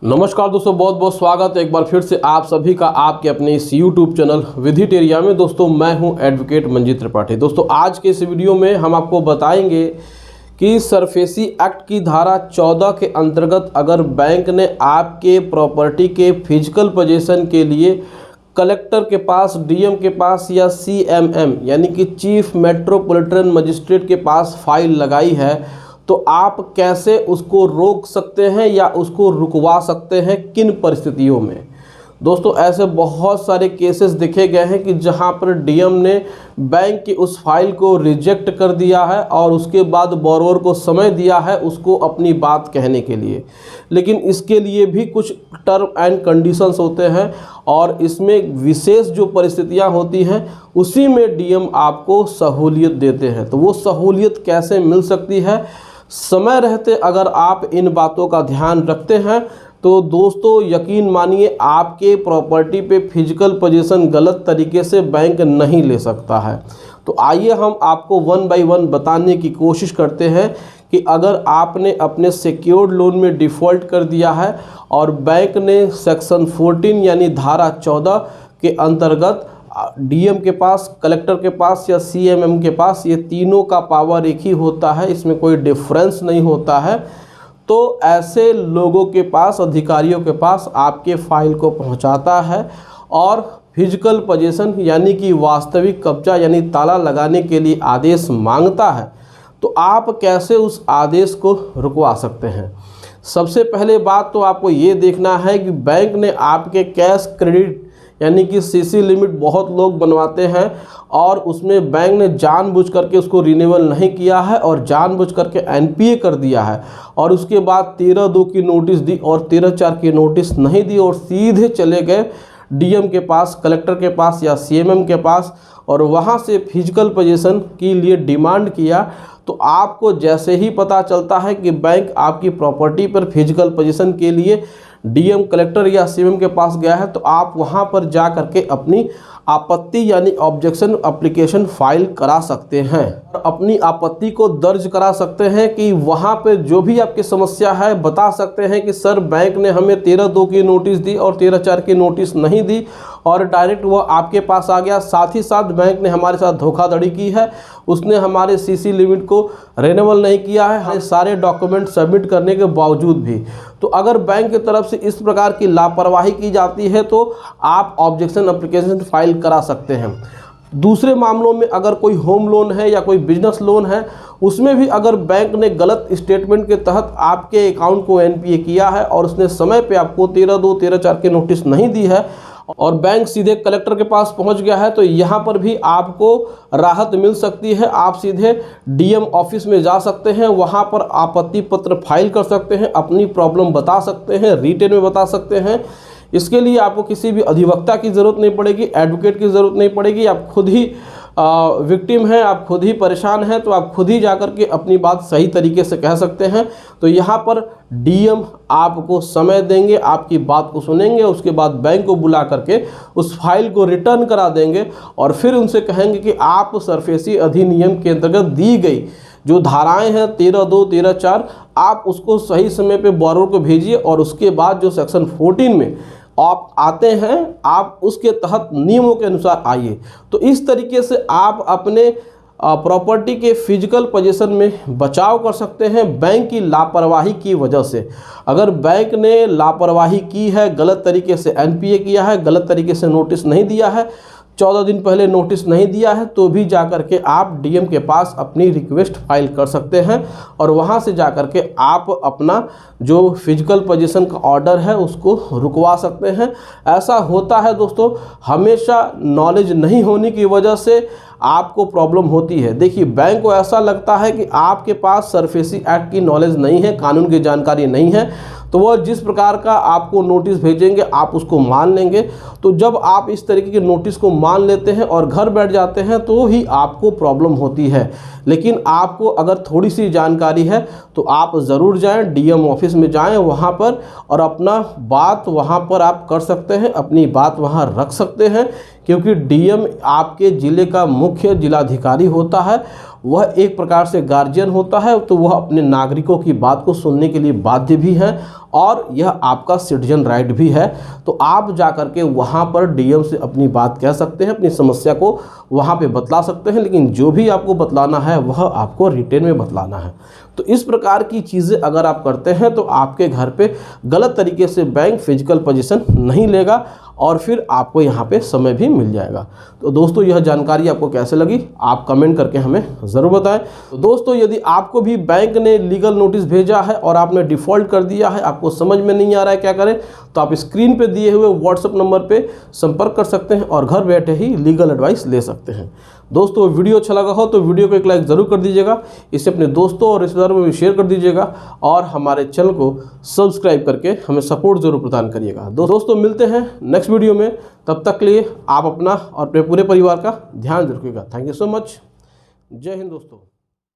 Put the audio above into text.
नमस्कार दोस्तों, बहुत बहुत स्वागत है एक बार फिर से आप सभी का आपके अपने इस YouTube चैनल विधिटेरिया में। दोस्तों मैं हूं एडवोकेट मंजीत त्रिपाठी। दोस्तों आज के इस वीडियो में हम आपको बताएंगे कि सरफेसी एक्ट की धारा 14 के अंतर्गत अगर बैंक ने आपके प्रॉपर्टी के फिजिकल पोजीशन के लिए कलेक्टर के पास, डीएम के पास या सीएमएम यानी कि चीफ मेट्रोपॉलिटन मजिस्ट्रेट के पास फाइल लगाई है, तो आप कैसे उसको रोक सकते हैं या उसको रुकवा सकते हैं, किन परिस्थितियों में। दोस्तों ऐसे बहुत सारे केसेस देखे गए हैं कि जहां पर डीएम ने बैंक की उस फाइल को रिजेक्ट कर दिया है और उसके बाद बोरोवर को समय दिया है उसको अपनी बात कहने के लिए। लेकिन इसके लिए भी कुछ टर्म एंड कंडीशंस होते हैं और इसमें विशेष जो परिस्थितियां होती हैं उसी में डीएम आपको सहूलियत देते हैं। तो वो सहूलियत कैसे मिल सकती है, समय रहते अगर आप इन बातों का ध्यान रखते हैं तो दोस्तों यकीन मानिए आपके प्रॉपर्टी पे फिजिकल पोजीशन गलत तरीके से बैंक नहीं ले सकता है। तो आइए हम आपको वन बाय वन बताने की कोशिश करते हैं कि अगर आपने अपने सिक्योर्ड लोन में डिफ़ॉल्ट कर दिया है और बैंक ने सेक्शन 14 यानी धारा 14 के अंतर्गत डीएम के पास, कलेक्टर के पास या सीएमएम के पास, ये तीनों का पावर एक ही होता है, इसमें कोई डिफरेंस नहीं होता है, तो ऐसे लोगों के पास, अधिकारियों के पास आपके फाइल को पहुंचाता है और फिजिकल पोजीशन यानी कि वास्तविक कब्जा यानी ताला लगाने के लिए आदेश मांगता है। तो आप कैसे उस आदेश को रुकवा सकते हैं। सबसे पहले बात तो आपको ये देखना है कि बैंक ने आपके कैश क्रेडिट यानी कि सीसी लिमिट बहुत लोग बनवाते हैं और उसमें बैंक ने जानबूझ करके उसको रिन्यूअल नहीं किया है और जानबूझ करके एनपीए कर दिया है और उसके बाद 13/2 की नोटिस दी और 13/4 की नोटिस नहीं दी और सीधे चले गए डीएम के पास, कलेक्टर के पास या सीएमएम के पास और वहाँ से फिजिकल पोजीशन के लिए डिमांड किया। तो आपको जैसे ही पता चलता है कि बैंक आपकी प्रॉपर्टी पर फिजिकल पोजीशन के लिए डीएम, कलेक्टर या सीएमएम के पास गया है, तो आप वहां पर जा करके अपनी आपत्ति यानी ऑब्जेक्शन एप्लीकेशन फाइल करा सकते हैं। अपनी आपत्ति को दर्ज करा सकते हैं कि वहां पे जो भी आपकी समस्या है बता सकते हैं कि सर बैंक ने हमें 13/2 की नोटिस दी और 13/4 की नोटिस नहीं दी और डायरेक्ट वो आपके पास आ गया। साथ ही साथ बैंक ने हमारे साथ धोखाधड़ी की है, उसने हमारे सीसी लिमिट को रिन्यूअल नहीं किया है, हमें सारे डॉक्यूमेंट सबमिट करने के बावजूद भी। तो अगर बैंक की तरफ से इस प्रकार की लापरवाही की जाती है तो आप ऑब्जेक्शन एप्लीकेशन फाइल करा सकते हैं। दूसरे मामलों में अगर कोई होम लोन है या कोई बिजनेस लोन है, उसमें भी अगर बैंक ने गलत स्टेटमेंट के तहत आपके अकाउंट को एनपीए किया है और उसने समय पे आपको 13/2, 13/4 की नोटिस नहीं दी है और बैंक सीधे कलेक्टर के पास पहुंच गया है, तो यहाँ पर भी आपको राहत मिल सकती है। आप सीधे डीएम ऑफिस में जा सकते हैं, वहाँ पर आपत्ति पत्र फाइल कर सकते हैं, अपनी प्रॉब्लम बता सकते हैं, रिटेन में बता सकते हैं। इसके लिए आपको किसी भी अधिवक्ता की ज़रूरत नहीं पड़ेगी, एडवोकेट की ज़रूरत नहीं पड़ेगी। आप खुद ही विक्टिम हैं, आप खुद ही परेशान हैं, तो आप खुद ही जाकर के अपनी बात सही तरीके से कह सकते हैं। तो यहाँ पर डीएम आपको समय देंगे, आपकी बात को सुनेंगे, उसके बाद बैंक को बुला करके उस फाइल को रिटर्न करा देंगे और फिर उनसे कहेंगे कि आप सरफेसी अधिनियम के अंतर्गत दी गई जो धाराएं हैं 13/2, 13/4, आप उसको सही समय पे बोरोवर को भेजिए और उसके बाद जो सेक्शन 14 में आप आते हैं आप उसके तहत नियमों के अनुसार आइए। तो इस तरीके से आप अपने प्रॉपर्टी के फिजिकल पोजीशन में बचाव कर सकते हैं बैंक की लापरवाही की वजह से। अगर बैंक ने लापरवाही की है, गलत तरीके से एनपीए किया है, गलत तरीके से नोटिस नहीं दिया है, 14 दिन पहले नोटिस नहीं दिया है, तो भी जाकर के आप डीएम के पास अपनी रिक्वेस्ट फाइल कर सकते हैं और वहां से जाकर के आप अपना जो फिजिकल पोजीशन का ऑर्डर है उसको रुकवा सकते हैं। ऐसा होता है दोस्तों, हमेशा नॉलेज नहीं होने की वजह से आपको प्रॉब्लम होती है। देखिए बैंक को ऐसा लगता है कि आपके पास सरफेसी एक्ट की नॉलेज नहीं है, कानून की जानकारी नहीं है, तो वह जिस प्रकार का आपको नोटिस भेजेंगे आप उसको मान लेंगे। तो जब आप इस तरीके के नोटिस को मान लेते हैं और घर बैठ जाते हैं तो ही आपको प्रॉब्लम होती है। लेकिन आपको अगर थोड़ी सी जानकारी है तो आप ज़रूर जाएं, डीएम ऑफिस में जाएं वहां पर और अपना बात वहां पर आप कर सकते हैं, अपनी बात वहां रख सकते हैं, क्योंकि डीएम आपके ज़िले का मुख्य जिलाधिकारी होता है वह एक प्रकार से गार्जियन होता है, तो वह अपने नागरिकों की बात को सुनने के लिए बाध्य भी है और यह आपका सिटीजन राइट भी है। तो आप जा कर के वहाँ पर डीएम से अपनी बात कह सकते हैं, अपनी समस्या को वहाँ पे बतला सकते हैं, लेकिन जो भी आपको बतलाना है वह आपको रिटेन में बतलाना है। तो इस प्रकार की चीज़ें अगर आप करते हैं तो आपके घर पे गलत तरीके से बैंक फिजिकल पोजीशन नहीं लेगा और फिर आपको यहाँ पे समय भी मिल जाएगा। तो दोस्तों यह जानकारी आपको कैसे लगी आप कमेंट करके हमें ज़रूर बताएं। तो दोस्तों यदि आपको भी बैंक ने लीगल नोटिस भेजा है और आपने डिफ़ॉल्ट कर दिया है, आपको समझ में नहीं आ रहा है क्या करें, तो आप स्क्रीन पे दिए हुए व्हाट्सएप नंबर पे संपर्क कर सकते हैं और घर बैठे ही लीगल एडवाइस ले सकते हैं। दोस्तों वीडियो अच्छा लगा हो तो वीडियो को एक लाइक ज़रूर कर दीजिएगा, इसे अपने दोस्तों और रिश्तेदारों में भी शेयर कर दीजिएगा और हमारे चैनल को सब्सक्राइब करके हमें सपोर्ट ज़रूर प्रदान करिएगा। दोस्तों मिलते हैं नेक्स्ट वीडियो में, तब तक के लिए आप अपना और अपने पूरे परिवार का ध्यान रखिएगा। Thank you so much. जय हिंद दोस्तों।